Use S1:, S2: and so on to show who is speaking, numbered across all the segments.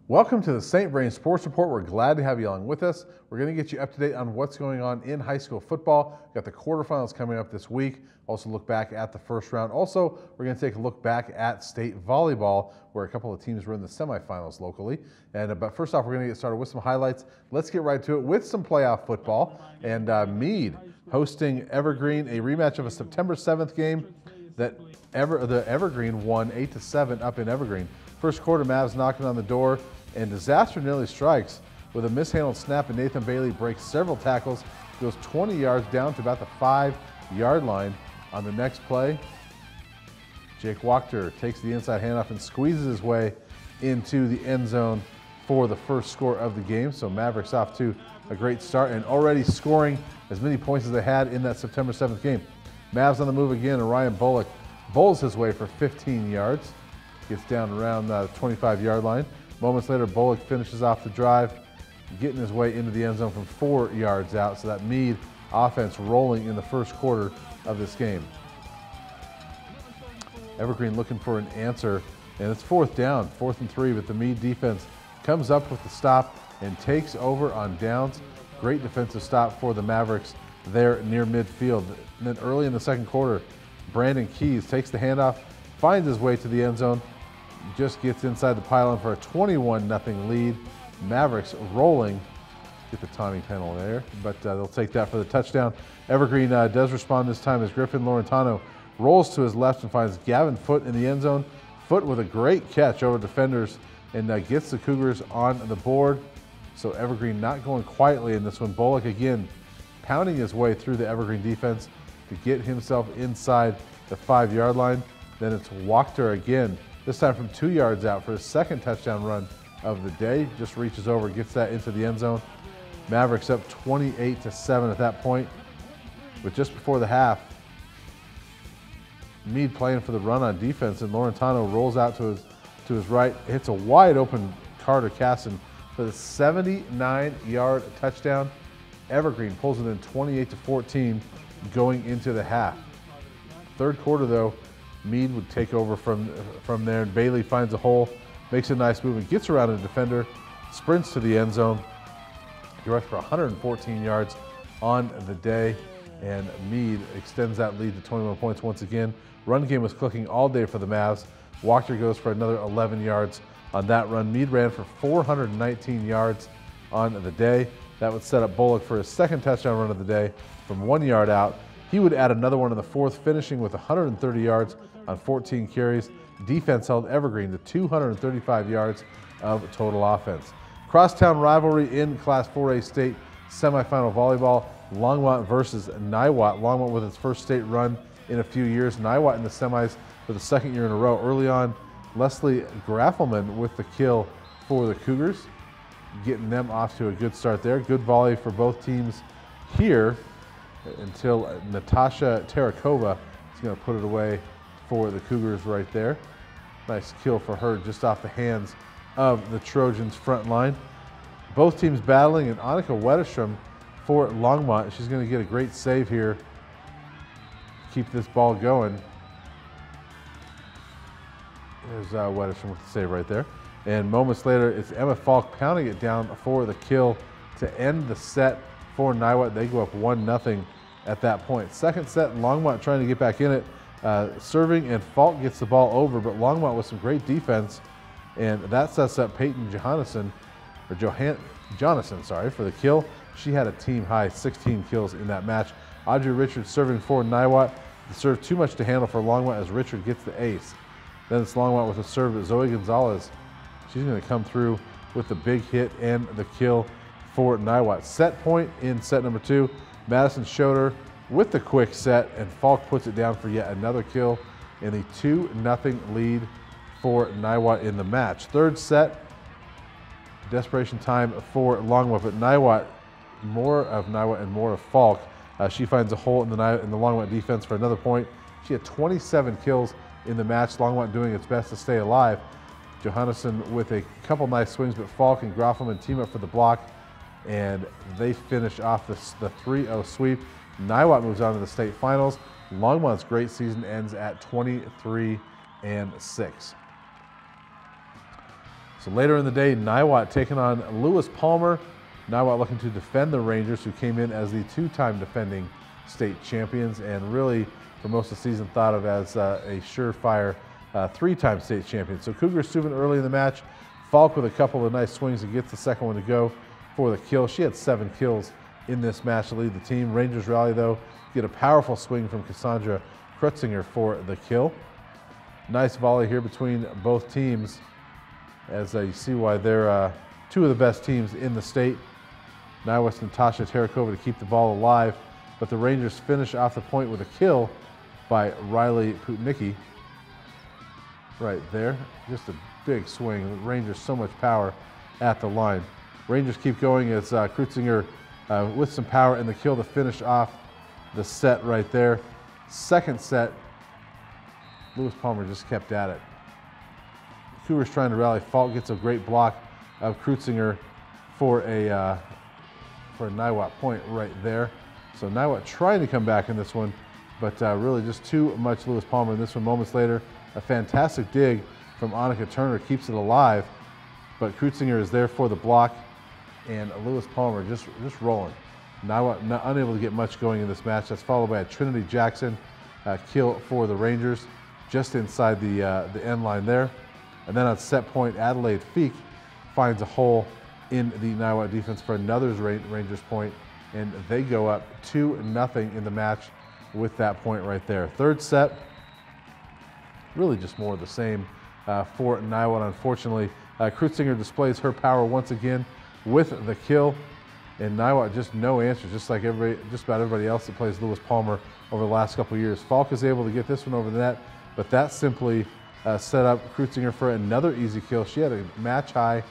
S1: Welcome to the St. Vrain Sports Report. We're glad to have you along with us. We're going to get you up to date on what's going on in high school football. Got the quarterfinals coming up this week. Also look back at the first round. Also, we're going to take a look back at state volleyball, where a couple of teams were in the semifinals locally. But first off, we're going to get started with some highlights. Let's get right to it with some playoff football. And Meade hosting Evergreen, a rematch of a September 7th game that the Evergreen won 8-7 up in Evergreen. First quarter, Mavs knocking on the door, and disaster nearly strikes with a mishandled snap, and Nathan Bailey breaks several tackles, goes 20 yards down to about the 5-yard line. On the next play, Jake Wachter takes the inside handoff and squeezes his way into the end zone for the first score of the game. So Mavericks off to a great start and already scoring as many points as they had in that September 7th game. Mavs on the move again, and Ryan Bullock bowls his way for 15 yards. Gets down around the 25-yard line. Moments later, Bullock finishes off the drive, getting his way into the end zone from 4 yards out. So that Meade offense rolling in the first quarter of this game. Evergreen looking for an answer, and it's fourth down, 4th and 3, but the Meade defense comes up with the stop and takes over on downs. Great defensive stop for the Mavericks there near midfield. And then early in the second quarter, Brandon Keys takes the handoff, finds his way to the end zone, just gets inside the pylon for a 21-0 lead. Mavericks rolling. Get the taunting penalty there, but they'll take that for the touchdown. Evergreen does respond this time as Griffin Laurentano rolls to his left and finds Gavin Foote in the end zone. Foote with a great catch over defenders and gets the Cougars on the board. So Evergreen not going quietly in this one. Bullock again pounding his way through the Evergreen defense to get himself inside the 5-yard line. Then it's Wachter again, this time from 2 yards out for his second touchdown run of the day. Just reaches over, gets that into the end zone. Mavericks up 28-7 at that point. But just before the half, Meade playing for the run on defense, and Laurentano rolls out to his right, hits a wide open Carter Casson for the 79-yard touchdown. Evergreen pulls it in 28-14 going into the half. Third quarter though, Meade would take over from there, and Bailey finds a hole, makes a nice move and gets around a defender, sprints to the end zone. He rushed for 114 yards on the day, and Meade extends that lead to 21 points once again. Run game was clicking all day for the Mavs. Wachter goes for another 11 yards on that run. Meade ran for 419 yards on the day. That would set up Bullock for his second touchdown run of the day from 1 yard out. He would add another one in the fourth, finishing with 130 yards on 14 carries. Defense held Evergreen to 235 yards of total offense. Crosstown rivalry in Class 4A state semifinal volleyball. Longmont versus Niwot. Longmont with its first state run in a few years. Niwot in the semis for the second year in a row. Early on, Leslie Graffelman with the kill for the Cougars, getting them off to a good start there. Good volley for both teams here until Natasha Tarakova is going to put it away for the Cougars right there. Nice kill for her just off the hands of the Trojans front line. Both teams battling, and Annika Wedderstrom for Longmont. She's going to get a great save here. Keep this ball going. There's Wedderstrom with the save right there. And moments later, it's Emma Falk pounding it down for the kill to end the set for Niwot. They go up 1-0 at that point. Second set, Longmont trying to get back in it. Serving, and Falk gets the ball over, but Longmont with some great defense, and that sets up Peyton Johannesson for the kill. She had a team high 16 kills in that match. Audrey Richards serving for Niwot. The serve too much to handle for Longmont as Richard gets the ace. Then it's Longmont with a serve to Zoe Gonzalez. She's going to come through with the big hit and the kill for Niwot. Set point in set number 2. Madison Schroeder with the quick set, and Falk puts it down for yet another kill in the 2-0 lead for Niwot in the match. Third set, desperation time for Longmont, but Niwot, more of Niwot and more of Falk. She finds a hole in the Longmont defense for another point. She had 27 kills in the match. Longmont doing its best to stay alive. Johannesson with a couple nice swings, but Falk and Groffelman team up for the block, and they finish off the 3-0 sweep. Niwot moves on to the state finals. Longmont's great season ends at 23-6. So later in the day, Niwot taking on Lewis Palmer. Niwot looking to defend the Rangers, who came in as the two-time defending state champions and really for most of the season thought of as a surefire three-time state champion. So Cougars moving early in the match. Falk with a couple of nice swings and gets the second one to go for the kill. She had 7 kills in this match to lead the team. Rangers rally though, get a powerful swing from Cassandra Krutzinger for the kill. Nice volley here between both teams as you see why they're two of the best teams in the state. Niwot's Natasha Terakova to keep the ball alive, but the Rangers finish off the point with a kill by Riley Putnicki. Right there, just a big swing. The Rangers so much power at the line. Rangers keep going as Krutzinger with some power and the kill to finish off the set right there. Second set, Lewis Palmer just kept at it. Cougars trying to rally. Falk gets a great block of Krutzinger for a Niwot point right there. So Niwot trying to come back in this one, but really just too much Lewis Palmer in this one. Moments later, a fantastic dig from Annika Turner keeps it alive, but Krutzinger is there for the block, and Lewis Palmer just rolling. Niwot unable to get much going in this match. That's followed by a Trinity Jackson kill for the Rangers, just inside the end line there. And then on set point, Adelaide Feek finds a hole in the Niwot defense for another Rangers point, and they go up 2-0 in the match with that point right there. Third set, really just more of the same for Niwot. Unfortunately, Krutzinger displays her power once again with the kill, and Niwot just no answers, just like just about everybody else that plays Lewis Palmer over the last couple of years. Falk is able to get this one over the net, but that simply set up Krutzinger for another easy kill. She had a match-high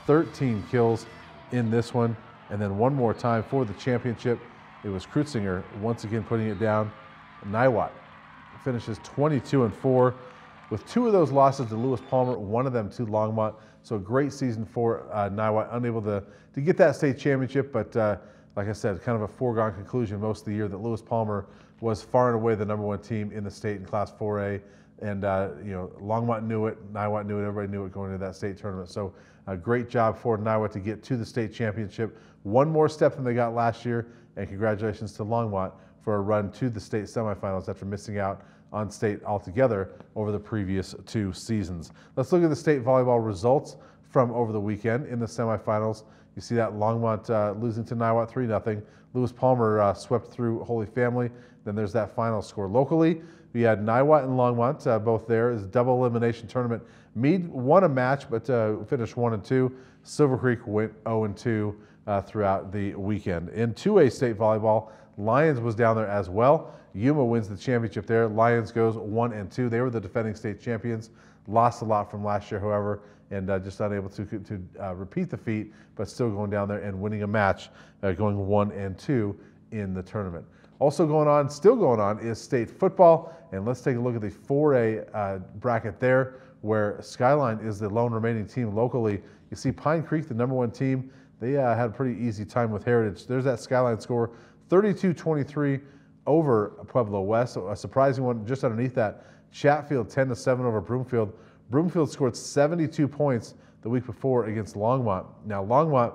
S1: 13 kills in this one, and then one more time for the championship. It was Krutzinger once again putting it down. Niwot finishes 22-4 with 2 of those losses to Lewis Palmer, one of them to Longmont. So a great season for Niwot, unable to get that state championship, but like I said, kind of a foregone conclusion most of the year that Lewis Palmer was far and away the #1 team in the state in Class 4A. And you know, Longmont knew it, Niwot knew it, everybody knew it going into that state tournament. So a great job for Niwot to get to the state championship. One more step than they got last year, and congratulations to Longmont for a run to the state semifinals after missing out on state altogether over the previous 2 seasons. Let's look at the state volleyball results from over the weekend in the semifinals. You see that Longmont losing to Niwot 3-0. Lewis Palmer swept through Holy Family. Then there's that final score. Locally, we had Niwot and Longmont both there. It's a double elimination tournament. Meade won a match, but finished 1-2. Silver Creek went 0-2 throughout the weekend. In 2A state volleyball, Lions was down there as well. Yuma wins the championship there. Lions goes 1-2. They were the defending state champions. Lost a lot from last year, however, and just unable to repeat the feat, but still going down there and winning a match, going 1-2 in the tournament. Also still going on is state football, and let's take a look at the 4A bracket there, where Skyline is the lone remaining team locally. You see Pine Creek, the #1 team, they had a pretty easy time with Heritage. There's that Skyline score, 32-23 over Pueblo West. So a surprising one just underneath that. Chatfield 10-7 over Broomfield. Broomfield scored 72 points the week before against Longmont. Now Longmont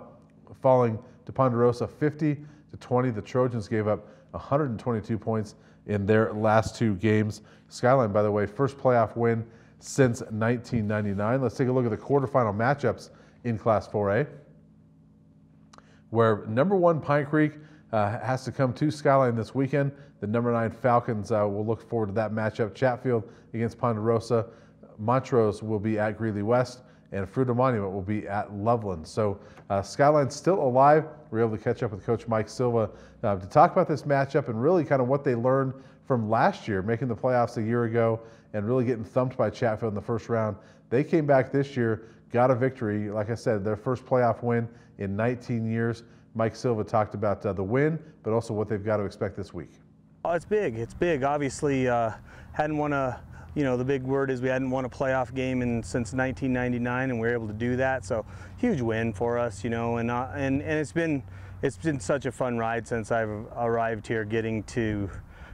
S1: falling to Ponderosa 50-20. The Trojans gave up 122 points in their last 2 games. Skyline, by the way, first playoff win since 1999. Let's take a look at the quarterfinal matchups in Class 4A, where #1 Pine Creek has to come to Skyline this weekend. The #9 Falcons will look forward to that matchup. Chatfield against Ponderosa. Montrose will be at Greeley West, and Fruita Monument will be at Loveland. So Skyline's still alive. We were able to catch up with Coach Mike Silva to talk about this matchup and really kind of what they learned from last year, making the playoffs a year ago and really getting thumped by Chatfield in the first round. They came back this year, got a victory. Like I said, their first playoff win in 19 years. Mike Silva talked about the win, but also what they've got to expect this week.
S2: Oh, it's big. It's big. Obviously, hadn't won a, the big word is we hadn't won a playoff game since 1999, and we were able to do that. So huge win for us, and it's been such a fun ride since I've arrived here, getting to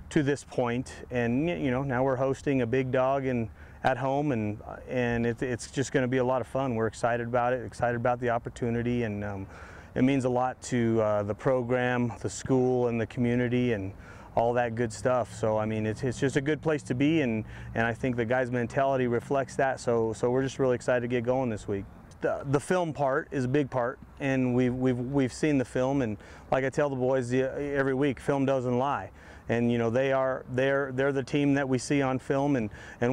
S2: this point. And now we're hosting a big dog and at home, and it's just going to be a lot of fun. We're excited about it, excited about the opportunity, and it means a lot to the program, the school, and the community, and all that good stuff. So I mean, it's just a good place to be, and I think the guys' mentality reflects that. So we're just really excited to get going this week. The film part is a big part, and we've seen the film, and like I tell the boys every week, film doesn't lie. And you know, they're the team that we see on film, and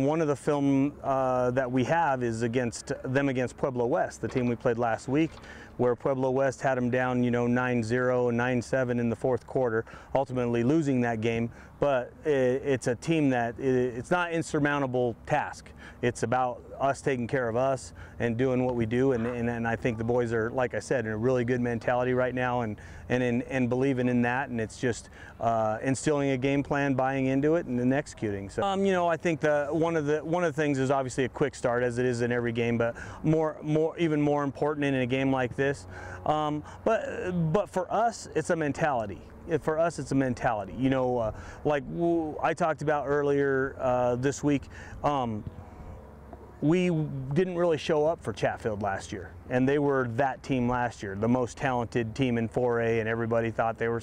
S2: one of the film that we have is against Pueblo West, the team we played last week, where Pueblo West had them down, you know, 9-0, 9-7 in the fourth quarter, ultimately losing that game. But it's a team that it's not an insurmountable task. It's about us taking care of us and doing what we do, and I think the boys are, like I said, in a really good mentality right now, and believing in that, and it's just instilling a game plan, buying into it, and then executing. So you know, I think one of the things is obviously a quick start, as it is in every game, but even more important in a game like this. But for us, it's a mentality. For us, it's a mentality. You know, like I talked about earlier this week. We didn't really show up for Chatfield last year, and they were that team last year, the most talented team in 4A, and everybody thought they were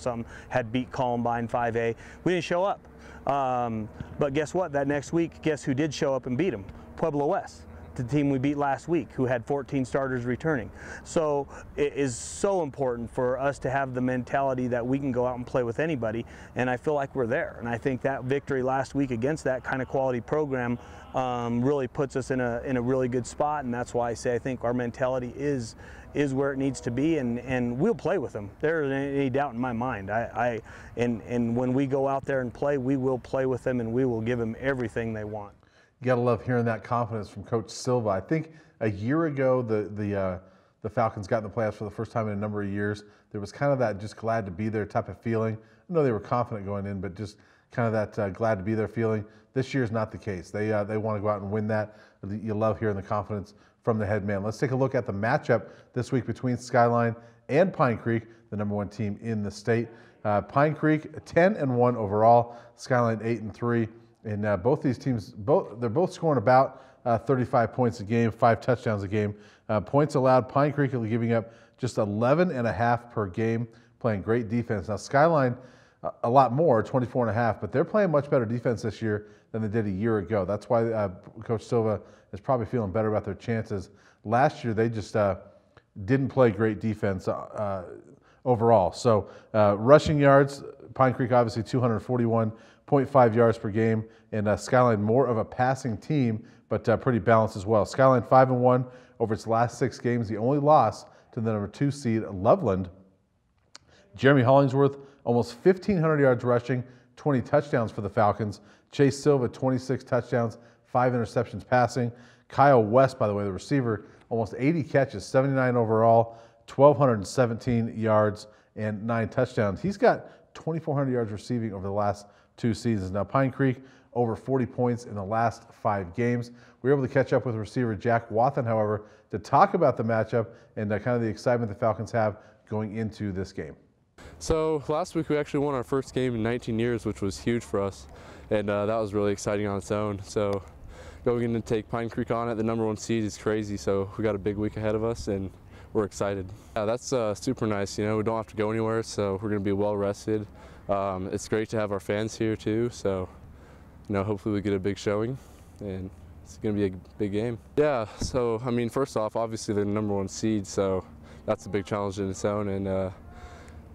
S2: had beat Columbine 5A. We didn't show up, but guess what? That next week, guess who did show up and beat them? Pueblo West, the team we beat last week, who had 14 starters returning. So it is so important for us to have the mentality that we can go out and play with anybody, and I feel like we're there. And I think that victory last week against that kind of quality program really puts us in a really good spot, and that's why I say I think our mentality is where it needs to be, and we'll play with them. There isn't any doubt in my mind. And when we go out there and play, we will play with them, and we will give them everything they want.
S1: You gotta love hearing that confidence from Coach Silva. I think a year ago the Falcons got in the playoffs for the first time in a number of years. There was kind of that just glad to be there type of feeling. I know they were confident going in, but just kind of that glad to be there feeling. This year is not the case. They want to go out and win that. You love hearing the confidence from the head man. Let's take a look at the matchup this week between Skyline and Pine Creek, the #1 team in the state. Pine Creek 10-1 overall, Skyline 8-3. And both these teams, they're both scoring about 35 points a game, 5 touchdowns a game. Points allowed, Pine Creek are giving up just 11.5 per game, playing great defense. Now Skyline, a lot more, 24.5, but they're playing much better defense this year than they did a year ago. That's why Coach Silva is probably feeling better about their chances. Last year, they just didn't play great defense overall. So rushing yards, Pine Creek obviously 241.5 yards per game, and Skyline more of a passing team, but pretty balanced as well. Skyline 5-1 over its last 6 games. The only loss to the #2 seed Loveland. Jeremy Hollingsworth almost 1,500 yards rushing, 20 touchdowns for the Falcons. Chase Silva 26 touchdowns, 5 interceptions passing. Kyle West, by the way, the receiver, almost 80 catches, 79 overall, 1,217 yards and 9 touchdowns. He's got 2,400 yards receiving over the last 2 seasons. Now Pine Creek over 40 points in the last 5 games. We were able to catch up with receiver Jack Wathen, however, to talk about the matchup and kind of the excitement the Falcons have going into this game.
S3: So last week we actually won our first game in 19 years, which was huge for us, and that was really exciting on its own. So going in to take Pine Creek on at the #1 seed is crazy, so we got a big week ahead of us and we're excited. Yeah, that's super nice. You know, we don't have to go anywhere, so we're going to be well rested. It's great to have our fans here too, so you know, hopefully we get a big showing, and it's going to be a big game. Yeah, so I mean, first off, obviously they're the #1 seed, so that's a big challenge in its own, and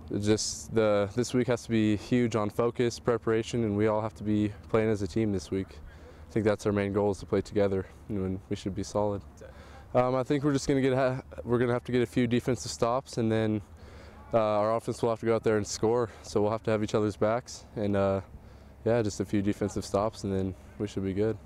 S3: this week has to be huge on focus, preparation, and we all have to be playing as a team this week. I think that's our main goal, is to play together, and we should be solid. I think we're just going to have to get a few defensive stops, and then our offense will have to go out there and score. So we'll have to have each other's backs, and yeah, just a few defensive stops, and then we should be good.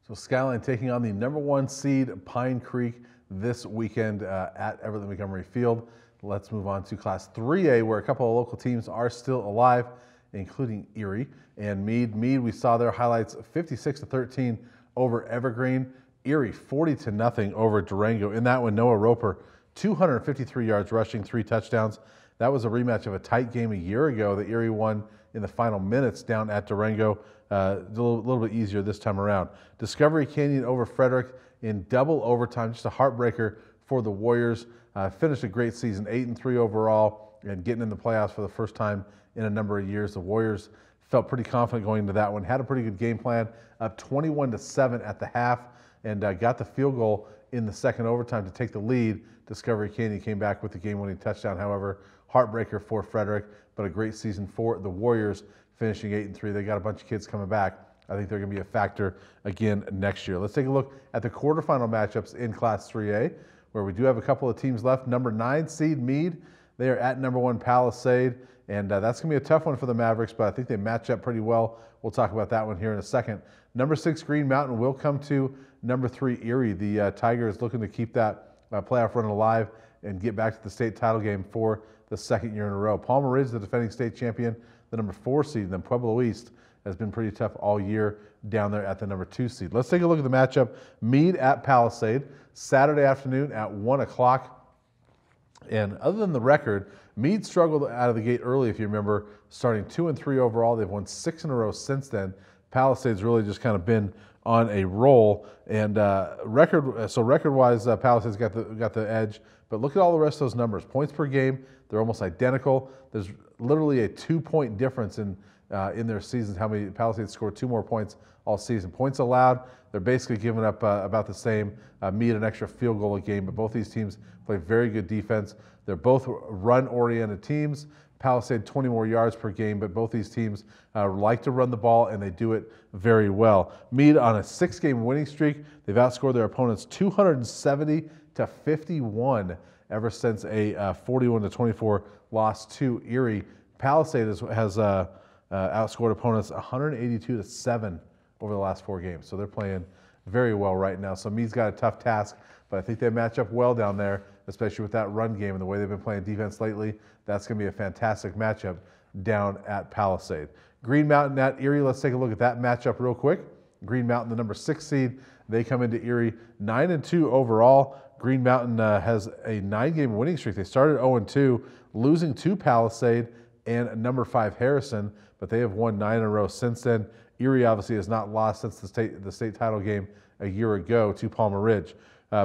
S1: So Skyline taking on the #1 seed Pine Creek this weekend at Everett Montgomery Field. Let's move on to Class 3A, where a couple of local teams are still alive, including Erie and Meade. Meade, we saw their highlights, 56-13 over Evergreen. Erie 40-0 over Durango. In that one, Noah Roper, 253 yards rushing, 3 touchdowns. That was a rematch of a tight game a year ago that Erie won in the final minutes down at Durango. A little bit easier this time around. Discovery Canyon over Frederick in double overtime, just a heartbreaker for the Warriors. Finished a great season, 8-3 overall, and getting in the playoffs for the first time in a number of years. The Warriors felt pretty confident going into that one, had a pretty good game plan, up 21-7 at the half, and got the field goal in the second overtime to take the lead. Discovery Canyon came back with the game-winning touchdown. However, heartbreaker for Frederick, but a great season for the Warriors, finishing 8-3. They got a bunch of kids coming back. I think they're going to be a factor again next year. Let's take a look at the quarterfinal matchups in Class 3A, where we do have a couple of teams left. Number 9 seed Meade, they are at number 1 Palisade, and that's going to be a tough one for the Mavericks, but I think they match up pretty well. We'll talk about that one here in a second. Number 6 Green Mountain will come to number 3 Erie. The Tigers looking to keep that playoff run alive and get back to the state title game for the second year in a row. Palmer Ridge, the defending state champion, the number 4 seed, and then Pueblo East has been pretty tough all year down there at the number 2 seed. Let's take a look at the matchup. Meade at Palisade, Saturday afternoon at 1 o'clock. And other than the record, Meade struggled out of the gate early, if you remember, starting 2-3 overall. They've won 6 in a row since then. Palisade's really just kind of been on a roll, and record-wise, Palisade's got the edge. But look at all the rest of those numbers. Points per game, they're almost identical. There's literally a 2-point difference in their seasons. How many Palisades scored 2 more points all season? Points allowed, they're basically giving up about the same. Meade an extra field goal a game, but both these teams play very good defense. They're both run-oriented teams. Palisade 20 more yards per game, but both these teams like to run the ball, and they do it very well. Meade on a 6-game winning streak. They've outscored their opponents 270-51 ever since a 41-24 loss to Erie. Palisade has outscored opponents 182-7 over the last 4 games, so they're playing very well right now. So Meade's got a tough task, but I think they match up well down there, especially with that run game and the way they've been playing defense lately. That's going to be a fantastic matchup down at Palisade. Green Mountain at Erie, let's take a look at that matchup real quick. Green Mountain, the number 6 seed, they come into Erie 9-2 overall. Green Mountain has a 9-game winning streak. They started 0-2, losing to Palisade and number 5 Harrison, but they have won 9 in a row since then. Erie obviously has not lost since the state title game a year ago to Palmer Ridge.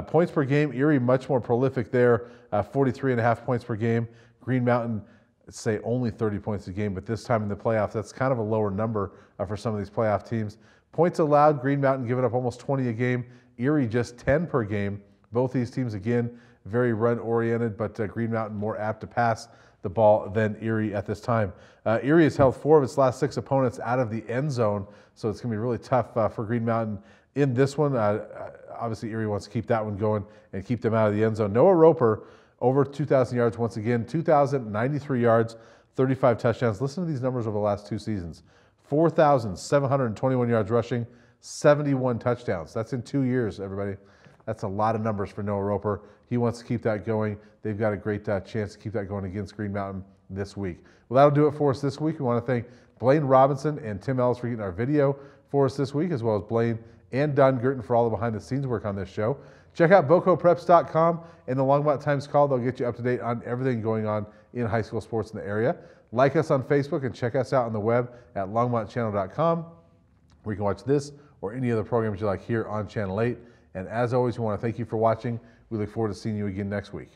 S1: Points per game, Erie much more prolific there, 43.5 points per game. Green Mountain, say only 30 points a game, but this time in the playoffs, that's kind of a lower number for some of these playoff teams. Points allowed, Green Mountain giving up almost 20 a game. Erie just 10 per game. Both these teams, again, very run-oriented, but Green Mountain more apt to pass the ball than Erie at this time. Erie has held 4 of its last 6 opponents out of the end zone, so it's going to be really tough for Green Mountain in this one. Obviously, Erie wants to keep that one going and keep them out of the end zone. Noah Roper, over 2,000 yards once again, 2,093 yards, 35 touchdowns. Listen to these numbers over the last 2 seasons. 4,721 yards rushing, 71 touchdowns. That's in 2 years, everybody. That's a lot of numbers for Noah Roper. He wants to keep that going. They've got a great chance to keep that going against Green Mountain this week. Well, that'll do it for us this week. We want to thank Blaine Robinson and Tim Ellis for getting our video for us this week, as well as Blaine and Don Gurton for all the behind-the-scenes work on this show. Check out bocopreps.com and the Longmont Times-Call. They'll get you up to date on everything going on in high school sports in the area. Like us on Facebook and check us out on the web at longmontchannel.com, where you can watch this or any other programs you like here on Channel 8. And as always, we want to thank you for watching. We look forward to seeing you again next week.